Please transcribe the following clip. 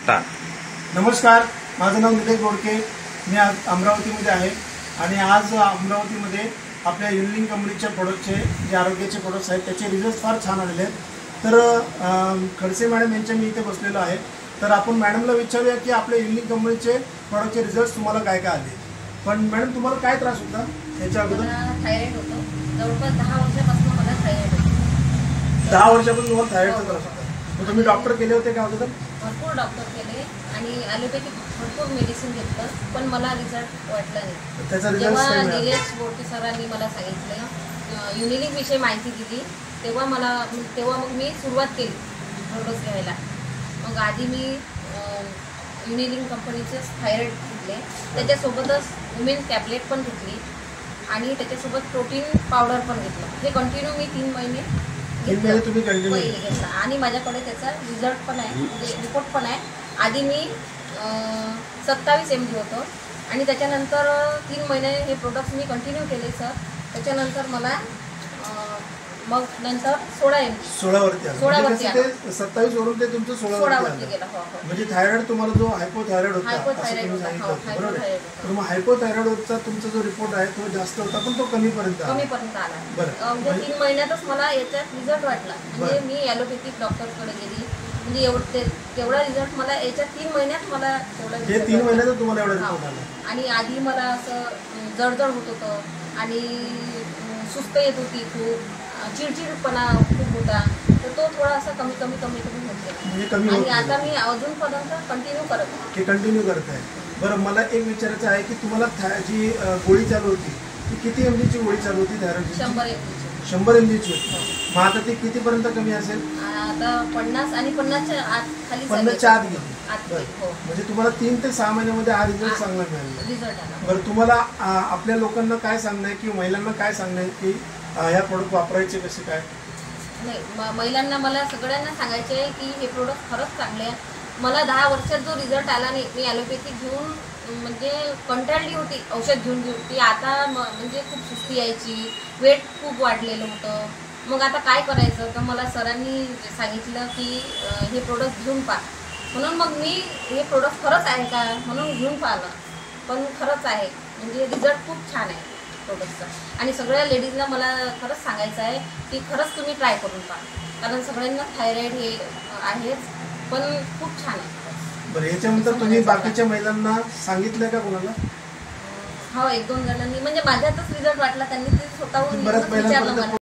Start. नमस्कार, माझं नाव निलेश बोडके। मी आज अमरावतीमध्ये आहे आणि आज अमरावतीमध्ये आपल्या युनिलिंक कंपनीच्या प्रोडक्टचे जे आरोग्याचे प्रोडक्ट्स आहेत त्याचे रिझल्ट फार छान आलेले आहेत। तर खडसे मॅडम यांच्या मी इथे बसलेलो आहे। तर आपण मॅडमला विचारूया की आपल्या युनिलिंक कंपनीचे प्रोडक्टचे रिझल्ट तुम्हाला काय काय आले। पण मॅडम तुम्हाला काय त्रास होता याच्या अगोदर? थायरॉइड होतं, जवळपास 10 वर्षापासून मला थायरॉइड होतं। 10 वर्षापासून तुम्हाला थायरॉइडचा त्रास होता। मग तुम्ही डॉक्टर केले होते का अगोदर? भरपूर डॉक्टर केले आणि ॲलोपॅथिक भरपूर मेडिसिन घेतलं, पण मला रिझल्ट वाटला नाही। त्याचा रिझल्ट जेव्हा निलेश बोडके सरांनी मला सांगितलं, युनिलिंक विषयी माहिती दिली, तेव्हा मग मी सुरुवात केली प्रोडक्ट घ्यायला। मग आधी मी युनिलिंक कंपनीचे थायरॉइड घेतले, त्याच्यासोबतच वुमेन टॅबलेट पण घेतली आणि त्याच्यासोबत प्रोटीन पावडर पण घेतलं। हे कंटिन्यू मी 3 महिने तुम्ही कंटिन्यू घेतला आणि माझ्याकडे त्याचा रिझल्ट पण आहे, म्हणजे रिपोर्ट पण आहे। आधी मी 27 mg होतं आणि त्याच्यानंतर 3 महिने हे प्रोडक्ट्स मी कंटिन्यू केले सर। त्याच्यानंतर मला मग नंतर 16 वरती 27 वरून ते तुमचं 16 वरती गेलं। हो हो, म्हणजे थायरॉइड तुम्हाला जो हायपोथायरॉइड होता असं तुम्ही सांगितलं बरोबर आहे। तर मग हायपोथायरॉइडचा तुमचा जो रिपोर्ट आहे तो जास्त होता पण तो कमीपर्यंत आला। म्हणजे 3 महिन्यातच मला याच्यात रिझल्ट वाटला। म्हणजे मी ॲलोपॅथिक डॉक्टरकडे गेली, म्हणजे तेवढा रिझल्ट मला याच्यात 3 महिन्यात मला तेवढा हे 3 महिन्यात तुम्हाला एवढा रिपोर्ट आला। आणि आधी मला असं जळजळ होत होतं आणि सुस्त येत होती, खूप चिडचिडपणा खूप होता, तर तो थोडासा कमी होत गेला आणि आता मी अजूनपर्यंत कंटिन्यू करत आहे। कंटिन्यू करत आहे। बरं, मला एक विचारायचं आहे की तुम्हाला जी गोळी चालू होती ती किती mg ची गोळी चालू होती थायरॉइडची? 100 mg ची होती। मग आता ती कितीपर्यंत कमी असेल? आता 50 आणि 50च्या आत खाली 50च्या आत गेली। म्हणजे तुम्हाला 3 ते 6 महिन्यामध्ये हा रिझल्ट चांगला मिळाला। रिझल्ट आला। बरं, तुम्हाला आपल्या लोकांना काय सांगणं आहे किंवा महिलांना काय सांगणं आहे की ह्या प्रोडक्ट वापरायचे कसे काय? नाही, महिलांना मला सगळ्यांना सांगायचे आहे की हे प्रोडक्ट खरंच चांगले आहे। मला 10 वर्षात जो रिझल्ट आला नाही, मी ॲलोपॅथिक घेऊन म्हणजे कंटाळली होती, औषध घेऊन ती आता म्हणजे खूप सुस्ती यायची, वेट खूप वाढलेलं होतं। मग आता काय करायचं, तर मला सरांनी सांगितलं की हे प्रोडक्ट घेऊन पहा, म्हणून मग मी हे प्रोडक्ट खरंच आहे का म्हणून घेऊन पाहिलं, पण खरंच आहे, म्हणजे रिझल्ट खूप छान आहे प्रोडक्टचा। आणि सगळ्या लेडीजला मला खरंच सांगायचं आहे की खरंच तुम्ही ट्राय करून पहा, कारण सगळ्यांना थायरॉइड हे आहेच, पण खूप छान आहे। बरं, याच्यानंतर तुम्ही बाकीच्या महिलांना सांगितलं का कोणाला? हो, 1-2 जणांनी, म्हणजे माझ्यातच रिझल्ट वाटला, त्यांनी ते स्वतःहून विचारलं मला।